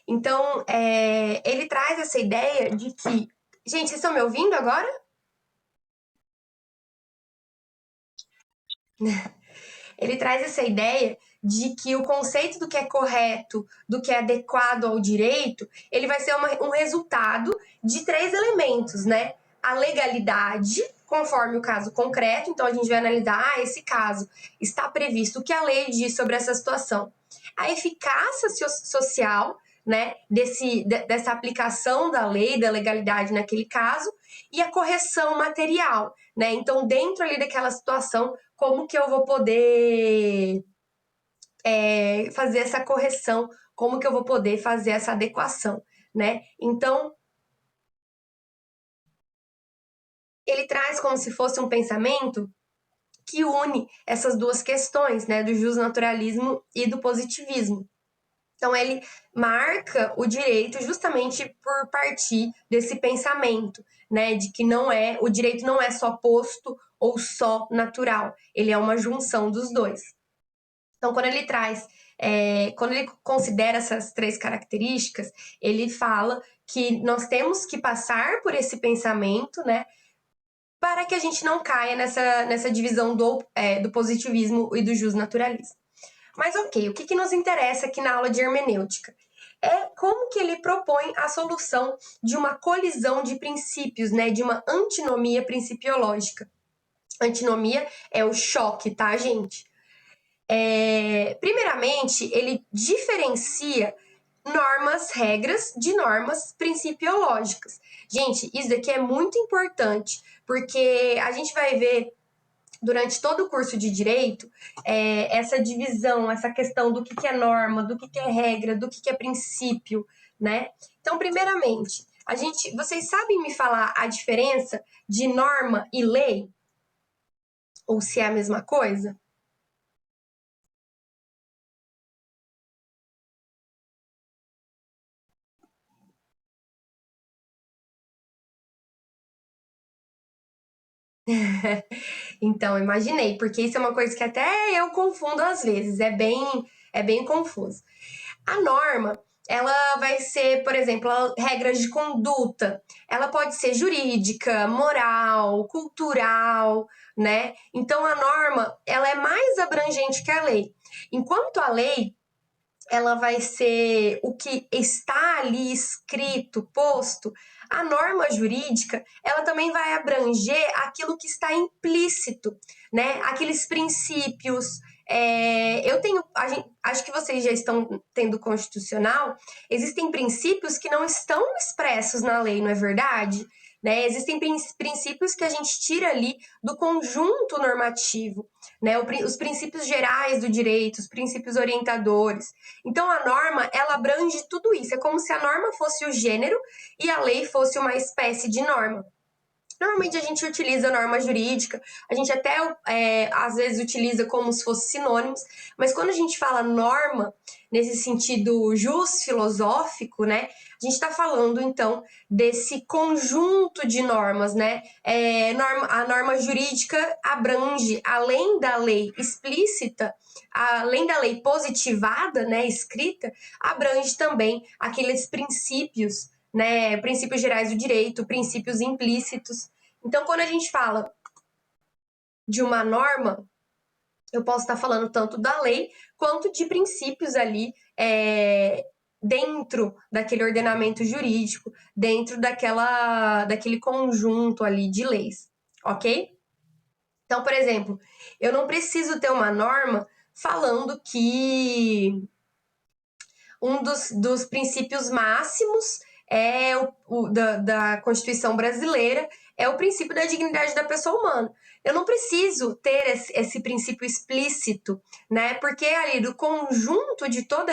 Então, ele traz essa ideia de que... Gente, vocês estão me ouvindo agora? Ele traz essa ideia de que o conceito do que é correto, do que é adequado ao direito, ele vai ser um resultado de três elementos, né? A legalidade, conforme o caso concreto, então a gente vai analisar, esse caso está previsto o que a lei diz sobre essa situação. A eficácia social, né, dessa aplicação da lei, da legalidade naquele caso, e a correção material, né? Então, dentro ali daquela situação, como que eu vou poder fazer essa correção, como que eu vou poder fazer essa adequação, né? Então, ele traz como se fosse um pensamento que une essas duas questões, né, do justnaturalismo e do positivismo. Então, ele marca o direito justamente por partir desse pensamento, né, de que o direito não é só posto ou só natural, ele é uma junção dos dois. Então, quando ele considera essas três características, ele fala que nós temos que passar por esse pensamento, né, para que a gente não caia nessa divisão do positivismo e do justnaturalismo. Mas ok, o que nos interessa aqui na aula de hermenêutica? É como que ele propõe a solução de uma colisão de princípios, né, de uma antinomia principiológica. Antinomia é o choque, tá, gente? Primeiramente, ele diferencia normas, regras de normas principiológicas. Gente, isso daqui é muito importante, porque a gente vai ver durante todo o curso de direito essa divisão, essa questão do que é norma, do que é regra, do que é princípio, né? Então, primeiramente, vocês sabem me falar a diferença de norma e lei? Ou se é a mesma coisa? Então, imaginei, porque isso é uma coisa que até eu confundo às vezes, é bem confuso. A norma, ela vai ser, por exemplo, regras de conduta. Ela pode ser jurídica, moral, cultural, né? Então, a norma, ela é mais abrangente que a lei. Enquanto a lei, ela vai ser o que está ali escrito, posto. A norma jurídica, ela também vai abranger aquilo que está implícito, né? Aqueles princípios. Acho que vocês já estão tendo constitucional. Existem princípios que não estão expressos na lei, não é verdade? Né? Existem princípios que a gente tira ali do conjunto normativo, né? Os princípios gerais do direito, os princípios orientadores. Então, a norma, ela abrange tudo isso. É como se a norma fosse o gênero e a lei fosse uma espécie de norma. Normalmente a gente utiliza norma jurídica, a gente até às vezes utiliza como se fossem sinônimos, mas quando a gente fala norma, nesse sentido jus filosófico, né, a gente está falando então desse conjunto de normas, né? A norma jurídica abrange, além da lei explícita, além da lei positivada, né, escrita, abrange também aqueles princípios, né, princípios gerais do direito, princípios implícitos. Então, quando a gente fala de uma norma, eu posso estar falando tanto da lei quanto de princípios ali dentro daquele ordenamento jurídico, dentro daquele conjunto ali de leis, ok? Então, por exemplo, eu não preciso ter uma norma falando que um dos princípios máximos da Constituição brasileira é o princípio da dignidade da pessoa humana. Eu não preciso ter esse princípio explícito, né? Porque ali do conjunto de toda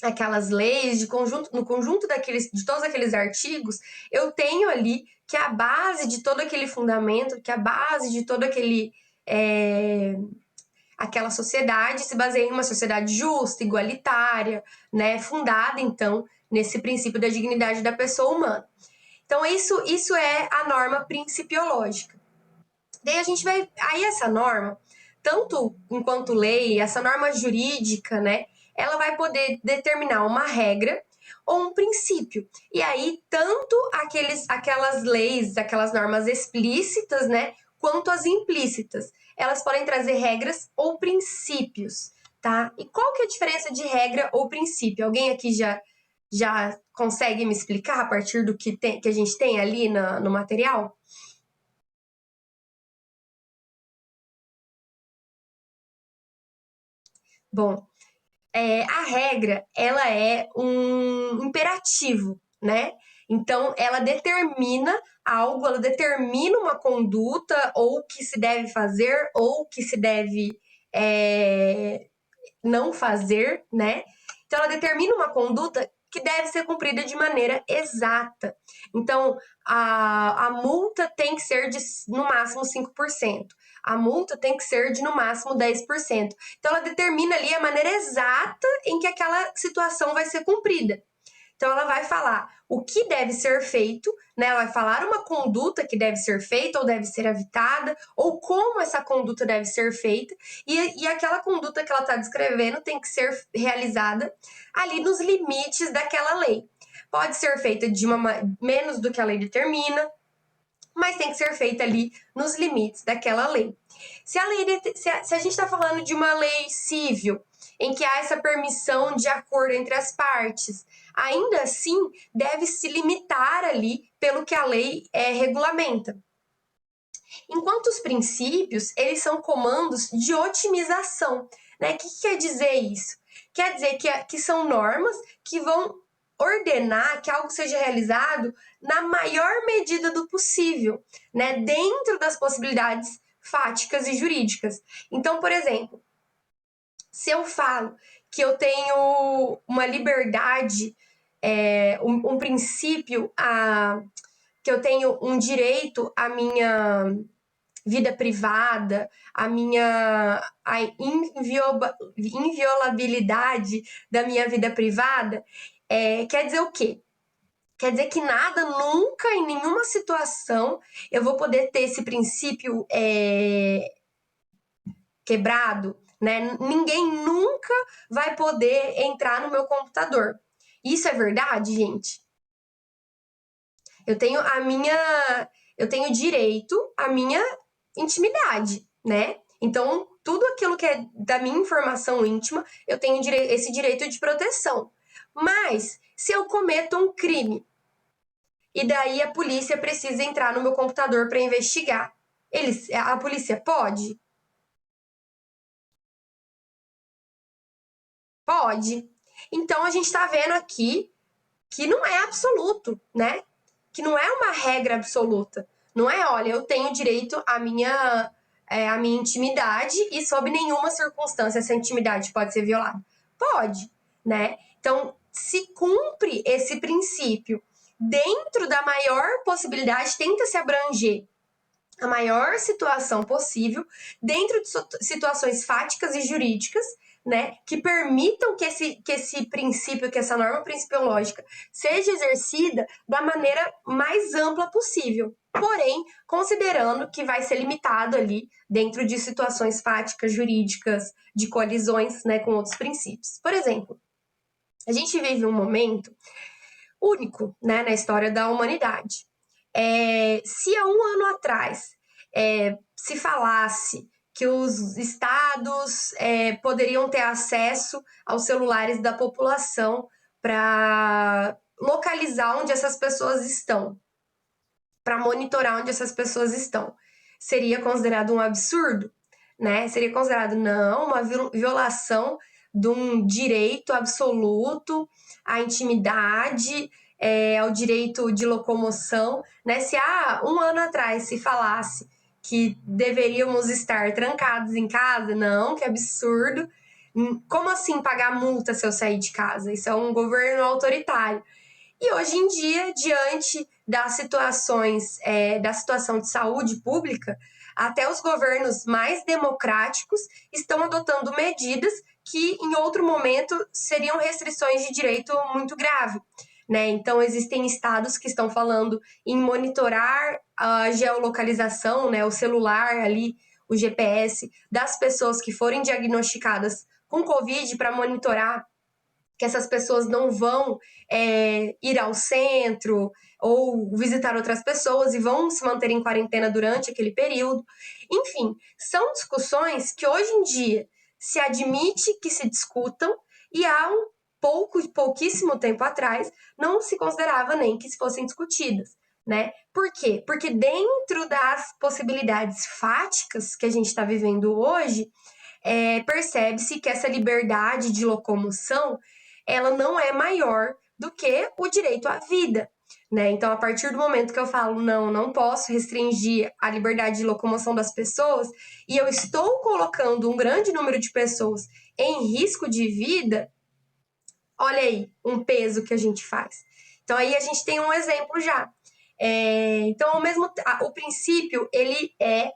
aquelas leis, no conjunto de todos aqueles artigos, eu tenho ali que a base de todo aquele fundamento, que a base de todo aquela sociedade se baseia em uma sociedade justa, igualitária, né, fundada então nesse princípio da dignidade da pessoa humana. Então isso é a norma principiológica. Daí aí essa norma, tanto enquanto lei, essa norma jurídica, né, ela vai poder determinar uma regra ou um princípio. E aí, tanto aquelas leis, aquelas normas explícitas, né, quanto as implícitas, elas podem trazer regras ou princípios, tá? E qual que é a diferença de regra ou princípio? Alguém aqui já consegue me explicar a partir do que a gente tem ali no material? Bom, a regra, ela é um imperativo, né? Então, ela determina algo, ela determina uma conduta, ou o que se deve fazer, ou o que se deve não fazer, né? Então, ela determina uma conduta que deve ser cumprida de maneira exata. Então, a multa tem que ser de no máximo 5%. A multa tem que ser de no máximo 10%. Então, ela determina ali a maneira exata em que aquela situação vai ser cumprida. Então, ela vai falar o que deve ser feito, né? Ela vai falar uma conduta que deve ser feita ou deve ser evitada, ou como essa conduta deve ser feita, e aquela conduta que ela está descrevendo tem que ser realizada ali nos limites daquela lei. Pode ser feita de menos do que a lei determina, mas tem que ser feita ali nos limites daquela lei. Se a gente está falando de uma lei civil, em que há essa permissão de acordo entre as partes, ainda assim deve se limitar ali pelo que a lei regulamenta. Enquanto os princípios, eles são comandos de otimização, né? O que quer dizer isso? Quer dizer que são normas que vão ordenar que algo seja realizado na maior medida do possível, né? Dentro das possibilidades fáticas e jurídicas. Então, por exemplo, se eu falo que eu tenho uma liberdade, um princípio, que eu tenho um direito à minha vida privada, a inviolabilidade da minha vida privada, quer dizer o quê? Quer dizer que nada, nunca, em nenhuma situação, eu vou poder ter esse princípio quebrado, né? Ninguém nunca vai poder entrar no meu computador. Isso é verdade, gente? Eu tenho eu tenho direito à minha intimidade, né? Então, tudo aquilo que é da minha informação íntima, eu tenho esse direito de proteção. Mas, se eu cometo um crime e daí a polícia precisa entrar no meu computador para investigar, a polícia pode? Pode. Então, a gente está vendo aqui que não é absoluto, né? Que não é uma regra absoluta. Não é, olha, eu tenho direito à minha intimidade e sob nenhuma circunstância essa intimidade pode ser violada. Pode, né? Então, se cumpre esse princípio dentro da maior possibilidade, tenta se abranger a maior situação possível, dentro de situações fáticas e jurídicas, né, que permitam que esse princípio, que essa norma principiológica seja exercida da maneira mais ampla possível. Porém, considerando que vai ser limitado ali dentro de situações fáticas, jurídicas, de colisões, né, com outros princípios. Por exemplo, a gente vive um momento único, né, na história da humanidade. Se há um ano atrás se falasse que os estados poderiam ter acesso aos celulares da população para localizar onde essas pessoas estão, para monitorar onde essas pessoas estão, seria considerado um absurdo, né? Seria considerado, não, uma violação de um direito absoluto à intimidade, ao direito de locomoção, né? Se há um ano atrás se falasse que deveríamos estar trancados em casa, não, que absurdo. Como assim pagar multa se eu sair de casa? Isso é um governo autoritário. E hoje em dia, diante das situações, da situação de saúde pública, até os governos mais democráticos estão adotando medidas que, em outro momento, seriam restrições de direito muito grave. Né? Então, existem estados que estão falando em monitorar a geolocalização, né, o celular ali, o GPS, das pessoas que forem diagnosticadas com Covid para monitorar que essas pessoas não vão ir ao centro ou visitar outras pessoas e vão se manter em quarentena durante aquele período. Enfim, são discussões que hoje em dia se admite que se discutam e há pouquíssimo tempo atrás não se considerava nem que fossem discutidas, né? Por quê? Porque dentro das possibilidades fáticas que a gente está vivendo hoje, percebe-se que essa liberdade de locomoção ela não é maior do que o direito à vida, né? Então, a partir do momento que eu falo não posso restringir a liberdade de locomoção das pessoas e eu estou colocando um grande número de pessoas em risco de vida, olha aí um peso que a gente faz. Então, aí a gente tem um exemplo já. Então, o princípio, ele é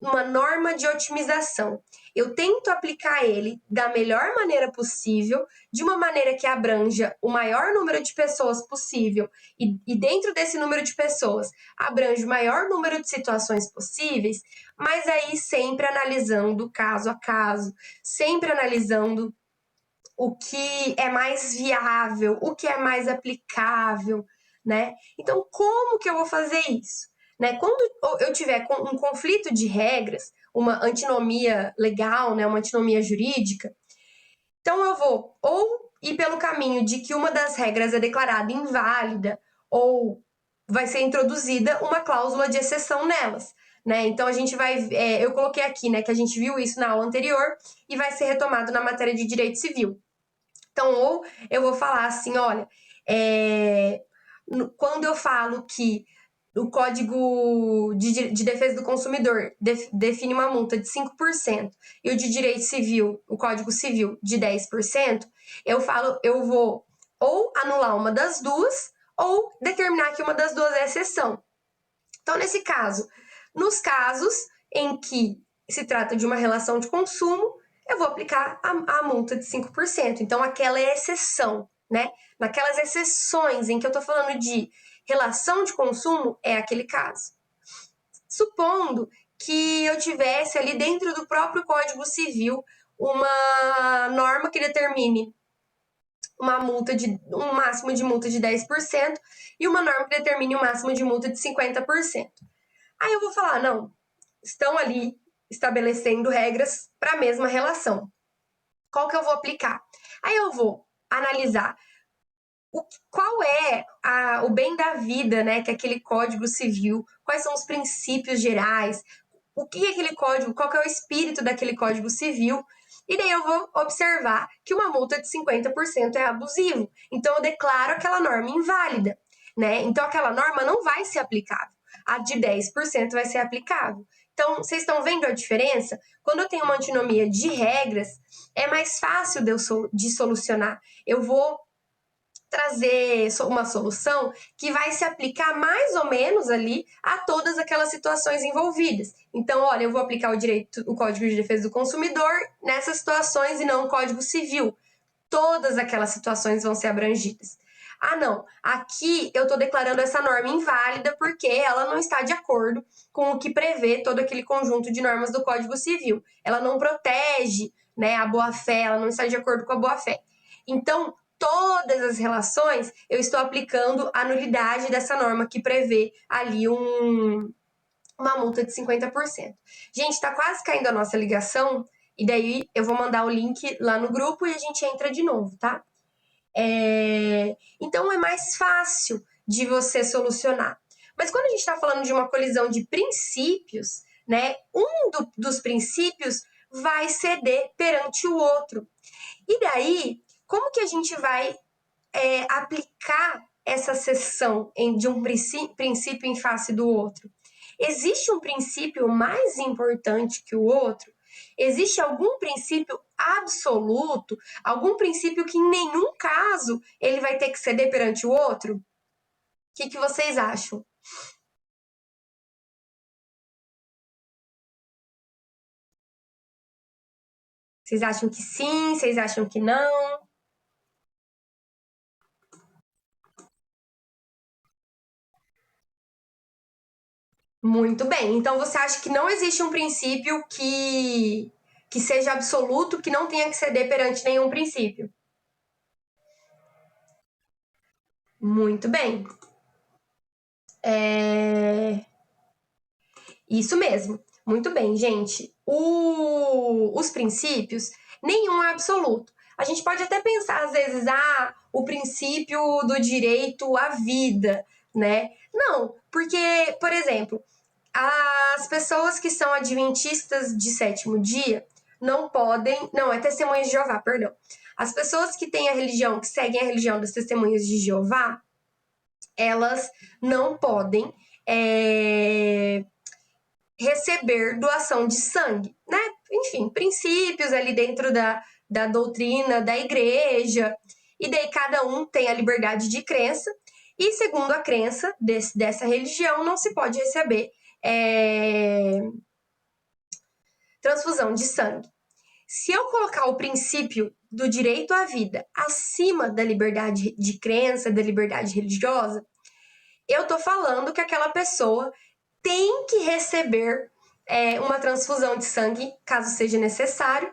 uma norma de otimização. Eu tento aplicar ele da melhor maneira possível, de uma maneira que abranja o maior número de pessoas possível, e dentro desse número de pessoas abrange o maior número de situações possíveis, mas aí sempre analisando caso a caso, sempre analisando o que é mais viável, o que é mais aplicável, né? Então, como que eu vou fazer isso? Né? Quando eu tiver um conflito de regras, uma antinomia legal, né, uma antinomia jurídica, então eu vou ou ir pelo caminho de que uma das regras é declarada inválida ou vai ser introduzida uma cláusula de exceção nelas. Né? Então a gente vai, eu coloquei aqui, né, que a gente viu isso na aula anterior e vai ser retomado na matéria de direito civil. Então, ou eu vou falar assim, olha, quando eu falo que o Código de Defesa do Consumidor define uma multa de 5% e o de Direito Civil, o Código Civil, de 10%, eu vou ou anular uma das duas ou determinar que uma das duas é exceção. Então, nesse caso, nos casos em que se trata de uma relação de consumo, eu vou aplicar a multa de 5%. Então, aquela é exceção, né? Naquelas exceções em que eu estou falando de relação de consumo, é aquele caso. Supondo que eu tivesse ali dentro do próprio Código Civil uma norma que determine um máximo de multa de 10% e uma norma que determine um máximo de multa de 50%. Aí eu vou falar, não, estão ali estabelecendo regras para a mesma relação. Qual que eu vou aplicar? Aí eu vou analisar qual é o bem da vida, né, que é aquele Código Civil, quais são os princípios gerais, o que é aquele código, qual que é o espírito daquele Código Civil, e daí eu vou observar que uma multa de 50% é abusivo. Então eu declaro aquela norma inválida, né? Então aquela norma não vai ser aplicável. A de 10% vai ser aplicável. Então, vocês estão vendo a diferença? Quando eu tenho uma antinomia de regras, é mais fácil de solucionar. Eu vou trazer uma solução que vai se aplicar mais ou menos ali a todas aquelas situações envolvidas. Então, olha, eu vou aplicar o Código de Defesa do Consumidor nessas situações e não o Código Civil. Todas aquelas situações vão ser abrangidas. Ah, não, aqui eu estou declarando essa norma inválida porque ela não está de acordo com o que prevê todo aquele conjunto de normas do Código Civil. Ela não protege, né, a boa-fé, ela não está de acordo com a boa-fé. Então, todas as relações, eu estou aplicando a nulidade dessa norma que prevê ali uma multa de 50%. Gente, está quase caindo a nossa ligação, e daí eu vou mandar o link lá no grupo e a gente entra de novo, tá? Então é mais fácil de você solucionar. Mas quando a gente está falando de uma colisão de princípios, né, dos princípios vai ceder perante o outro. E daí, como que a gente vai aplicar essa cessão de um princípio em face do outro? Existe um princípio mais importante que o outro? Existe algum princípio absoluto? Algum princípio que em nenhum caso ele vai ter que ceder perante o outro? O que vocês acham? Vocês acham que sim? Vocês acham que não? Muito bem. Então você acha que não existe um princípio que seja absoluto, que não tenha que ceder perante nenhum princípio. Muito bem. Isso mesmo. Muito bem, gente. Os princípios, nenhum é absoluto. A gente pode até pensar, às vezes, o princípio do direito à vida, né? Não, porque, por exemplo, as pessoas que são adventistas de sétimo dia não podem. Não, é testemunhas de Jeová, perdão. As pessoas que têm a religião, que seguem a religião das testemunhas de Jeová, elas não podem receber doação de sangue, né? Enfim, princípios ali dentro da doutrina da igreja. E daí cada um tem a liberdade de crença. E segundo a crença dessa religião, não se pode receber transfusão de sangue. Se eu colocar o princípio do direito à vida acima da liberdade de crença, da liberdade religiosa, eu tô falando que aquela pessoa tem que receber uma transfusão de sangue, caso seja necessário,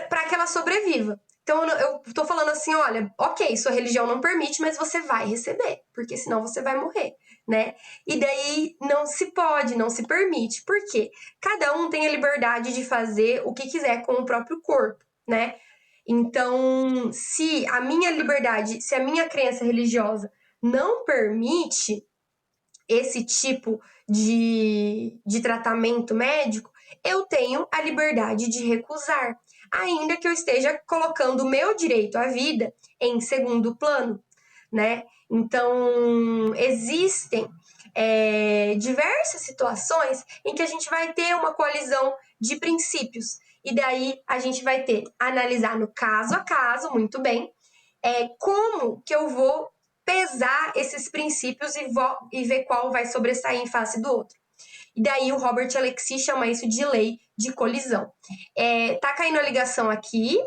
para que ela sobreviva. Então eu tô falando assim, olha, ok, sua religião não permite, mas você vai receber, porque senão você vai morrer, né? E daí não se pode, não se permite. Por quê? Cada um tem a liberdade de fazer o que quiser com o próprio corpo, né? Então, se a minha liberdade, se a minha crença religiosa não permite esse tipo de tratamento médico, eu tenho a liberdade de recusar, ainda que eu esteja colocando o meu direito à vida em segundo plano, né? Então, existem diversas situações em que a gente vai ter uma colisão de princípios. E daí a gente vai analisar no caso a caso, muito bem, como que eu vou pesar esses princípios e ver qual vai sobressair em face do outro. E daí o Robert Alexy chama isso de lei de colisão. Tá caindo a ligação aqui,